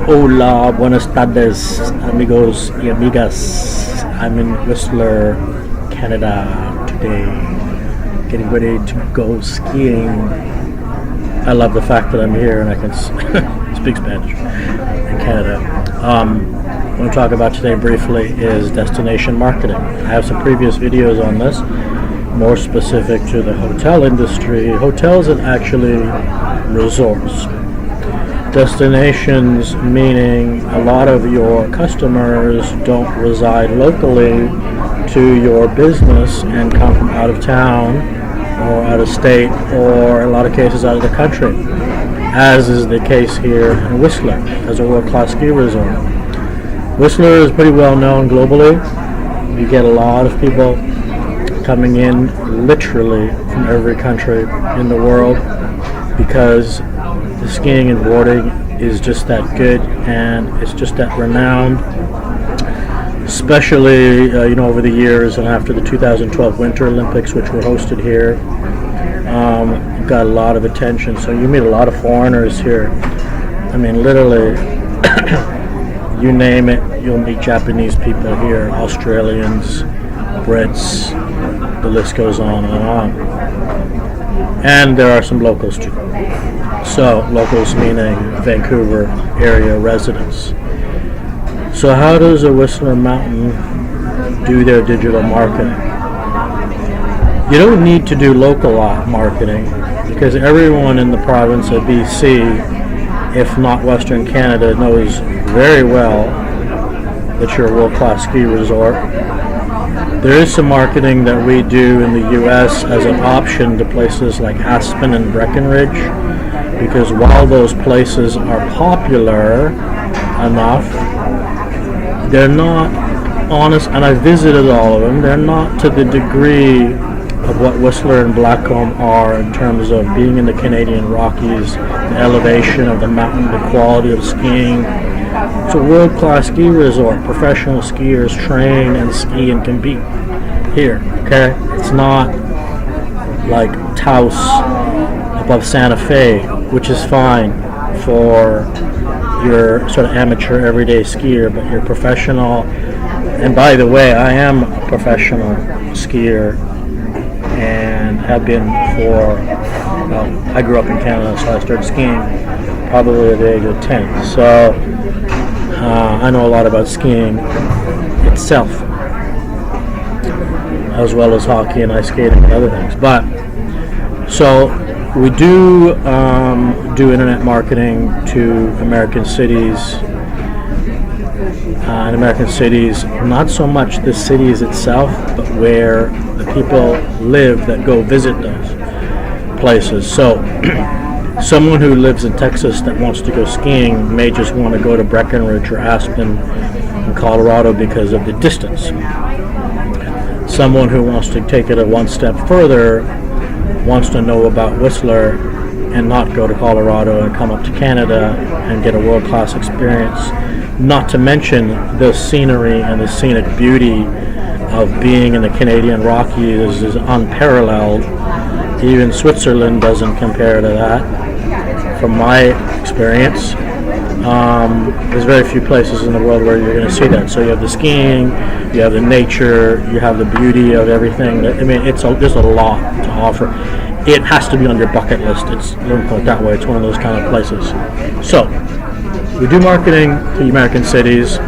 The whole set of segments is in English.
Hola, buenas tardes, amigos y amigas. I'm in Whistler, Canada today, getting ready to go skiing. I love the fact that I'm here and I can speak Spanish in Canada. What I'm talking about today briefly is destination marketing. I have some previous videos on this, more specific to the hotel industry. Hotels and actually resorts. Destinations meaning a lot of your customers don't reside locally to your business and come from out of town or out of state or in a lot of cases out of the country, as is the case here in Whistler as a world-class ski resort. Whistler is pretty well known globally. You get a lot of people coming in literally from every country in the world because the skiing and boarding is just that good and it's just that renowned, especially over the years and after the 2012 Winter Olympics, which were hosted here. Got a lot of attention, so you meet a lot of foreigners here. I mean, literally you name it, you'll meet Japanese people here, Australians, Brits, the list goes on and on. And there are some locals too. So, locals meaning Vancouver area residents. So how does a Whistler Mountain do their digital marketing? You don't need to do local marketing because everyone in the province of BC, if not Western Canada, knows very well that you're a world-class ski resort. There is some marketing that we do in the U.S. as an option to places like Aspen and Breckenridge, because while those places are popular enough, they're not honest, and I visited all of them, they're not to the degree of what Whistler and Blackcomb are in terms of being in the Canadian Rockies, the elevation of the mountain, the quality of skiing. It's a world-class ski resort. Professional skiers train and ski and compete here, okay? It's not like Taos above Santa Fe, which is fine for your sort of amateur everyday skier, but your professional, and by the way, I am a professional skier and have been I grew up in Canada, so I started skiing probably at the age of 10. So I know a lot about skiing itself, as well as hockey and ice skating and other things. But so we do internet marketing to American cities. In American cities, not so much the cities itself, but where the people live that go visit those places. So someone who lives in Texas that wants to go skiing may just want to go to Breckenridge or Aspen in Colorado because of the distance. Someone who wants to take it a one step further wants to know about Whistler and not go to Colorado and come up to Canada and get a world-class experience. Not to mention the scenery and the scenic beauty of being in the Canadian Rockies is unparalleled. Even Switzerland doesn't compare to that, from my experience. There's very few places in the world where you're going to see that. So you have the skiing, you have the nature, you have the beauty of everything. I mean, there's a lot to offer. It has to be on your bucket list. It's, let me put it that way, it's one of those kind of places. So we do marketing to American cities,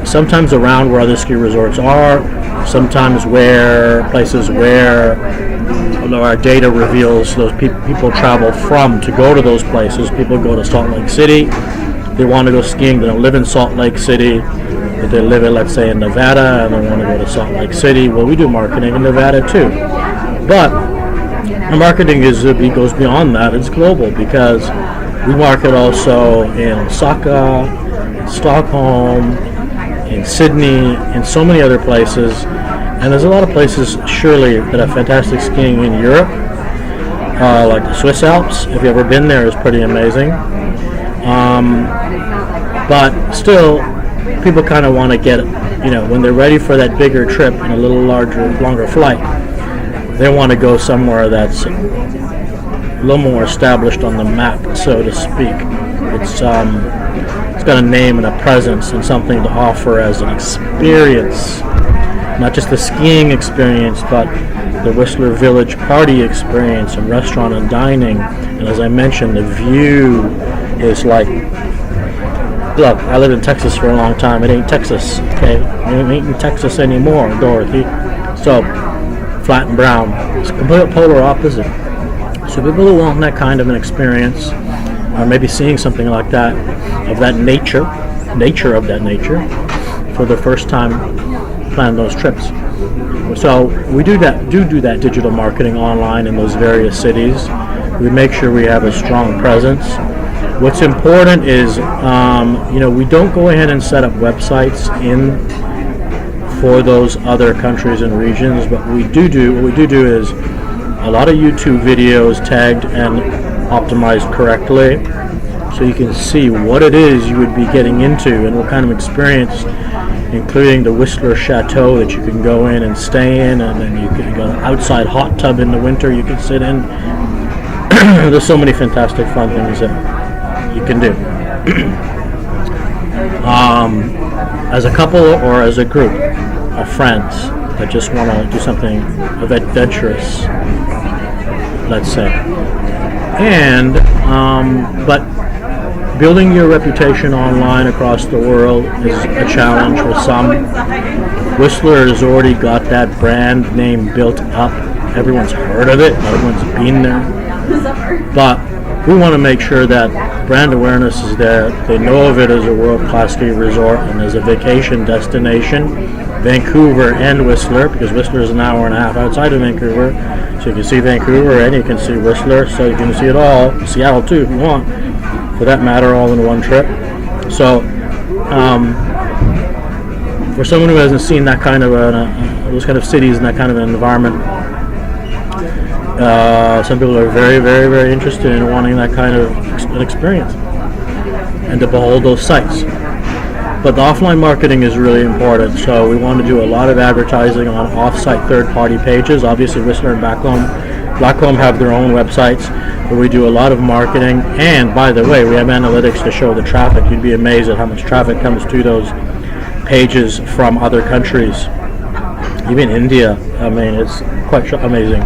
sometimes around where other ski resorts are, sometimes where places where our data reveals those people travel from to go to those places. People go to Salt Lake City, they want to go skiing, they don't live in Salt Lake City, but they live in, let's say, in Nevada, and they want to go to Salt Lake City. Well, we do marketing in Nevada too, but our marketing goes beyond that. It's global because we market also in Osaka, in Stockholm, in Sydney, and so many other places. And there's a lot of places, surely, that have fantastic skiing in Europe, like the Swiss Alps. If you've ever been there, it's pretty amazing. But still, people kind of want to get, when they're ready for that bigger trip and a little longer flight, they want to go somewhere that's a little more established on the map, so to speak. It's got a name and a presence and something to offer as an experience, not just the skiing experience, but the Whistler Village party experience and restaurant and dining. And as I mentioned, the view is like, look, I lived in Texas for a long time. It ain't Texas, okay? It ain't in Texas anymore, Dorothy. So, flat and brown. It's complete polar opposite. So people who want that kind of an experience, or maybe seeing something like that, of that nature of that nature, for the first time, plan those trips. So we do that digital marketing online in those various cities. We make sure we have a strong presence. What's important is, we don't go ahead and set up websites for those other countries and regions, but what we do do is a lot of YouTube videos tagged and optimized correctly, so you can see what it is you would be getting into and what kind of experience, including the Whistler Chateau that you can go in and stay in, and then you got an outside hot tub in the winter you can sit in. There's so many fantastic fun things that you can do. As a couple or as a group of friends that just want to do something adventurous, let's say. And but building your reputation online across the world is a challenge for some. Whistler has already got that brand name built up. Everyone's heard of it. Everyone's been there. But we want to make sure that brand awareness is there. They know of it as a world-class ski resort and as a vacation destination. Vancouver and Whistler, because Whistler is an hour and a half outside of Vancouver, so you can see Vancouver and you can see Whistler, so you can see it all. Seattle too, if you want, for that matter, all in one trip. So, for someone who hasn't seen that kind of those kind of cities and that kind of an environment, some people are very, very, very interested in wanting that kind of an experience and to behold those sites. But the offline marketing is really important, so we want to do a lot of advertising on off-site third-party pages. Obviously, Whistler and Blackcomb have their own websites, but we do a lot of marketing. And by the way, we have analytics to show the traffic. You'd be amazed at how much traffic comes to those pages from other countries. Even India, I mean, it's quite amazing.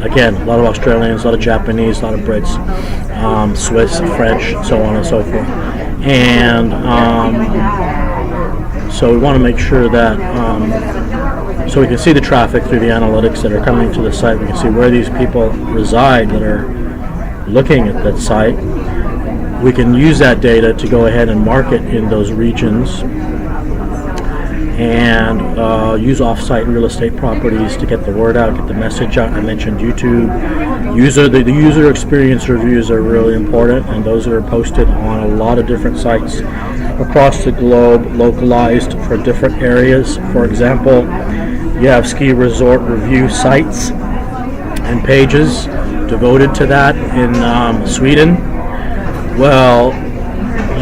Again, a lot of Australians, a lot of Japanese, a lot of Brits, Swiss, French, so on and so forth. And so we want to make sure that so we can see the traffic through the analytics that are coming to the site. We can see where these people reside that are looking at that site. We can use that data to go ahead and market in those regions and use off-site real estate properties to get the word out, get the message out. I mentioned YouTube. The user experience reviews are really important, and those are posted on a lot of different sites across the globe, localized for different areas. For example, you have ski resort review sites and pages devoted to that in Sweden. Well,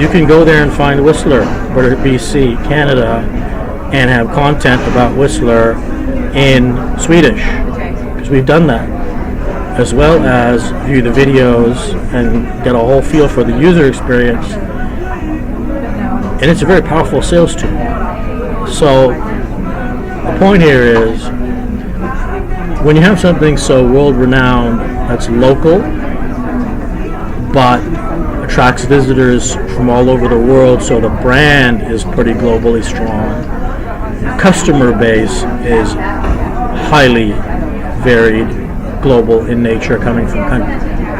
you can go there and find Whistler, BC, Canada, and have content about Whistler in Swedish, because we've done that, as well as view the videos and get a whole feel for the user experience. And it's a very powerful sales tool. So the point here is, when you have something so world-renowned that's local, but attracts visitors from all over the world, so the brand is pretty globally strong, customer base is highly varied, global in nature, coming from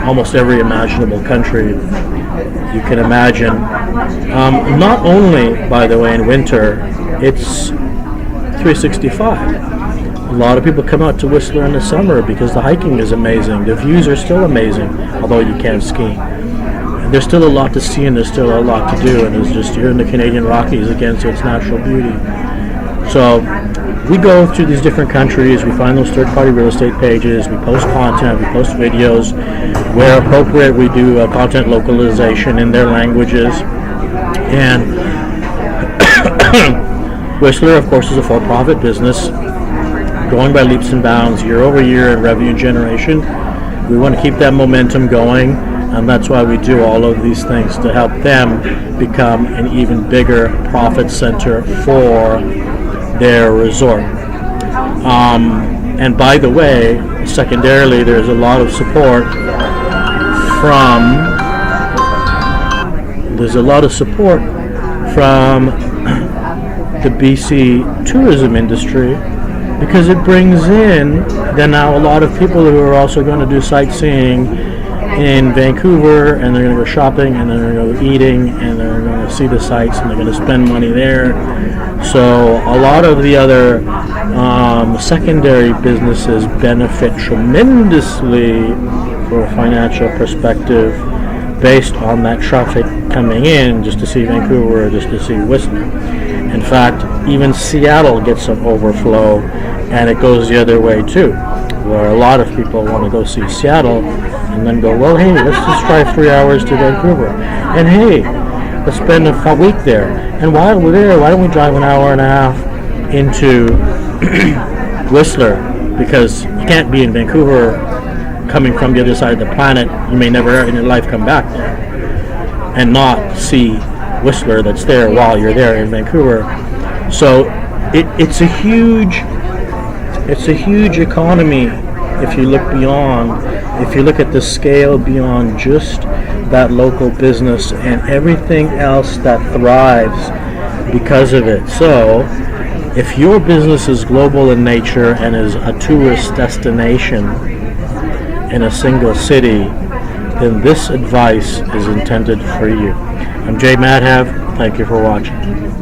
almost every imaginable country you can imagine. Not only, by the way, in winter, it's 365. A lot of people come out to Whistler in the summer because the hiking is amazing. The views are still amazing, although you can't ski. And there's still a lot to see, and there's still a lot to do, and it's just, you're in the Canadian Rockies again, so it's natural beauty. So we go to these different countries, we find those third-party real estate pages, we post content, we post videos. Where appropriate, we do content localization in their languages. And Whistler, of course, is a for-profit business, going by leaps and bounds year over year in revenue generation. We want to keep that momentum going And that's why we do all of these things, to help them become an even bigger profit center for their resort. And by the way, secondarily, there's a lot of support from the BC tourism industry, because it brings in then now a lot of people who are also going to do sightseeing in Vancouver, and they're going to go shopping, and they're going to go eating, and they're going to see the sights, and they're going to spend money there. So a lot of the other secondary businesses benefit tremendously from a financial perspective based on that traffic coming in just to see Vancouver or just to see Whistler. In fact, even Seattle gets some overflow, and it goes the other way too, where a lot of people want to go see Seattle and then go, well, hey, let's just drive 3 hours to Vancouver, and hey, let's spend a week there, and while we're there, why don't we drive an hour and a half into Whistler, because you can't be in Vancouver coming from the other side of the planet. You may never in your life come back there and not see Whistler that's there while you're there in Vancouver. So it's a huge economy if you look beyond, if you look at the scale beyond just that local business and everything else that thrives because of it. So if your business is global in nature and is a tourist destination in a single city, then this advice is intended for you. I'm Jay Madhav. Thank you for watching.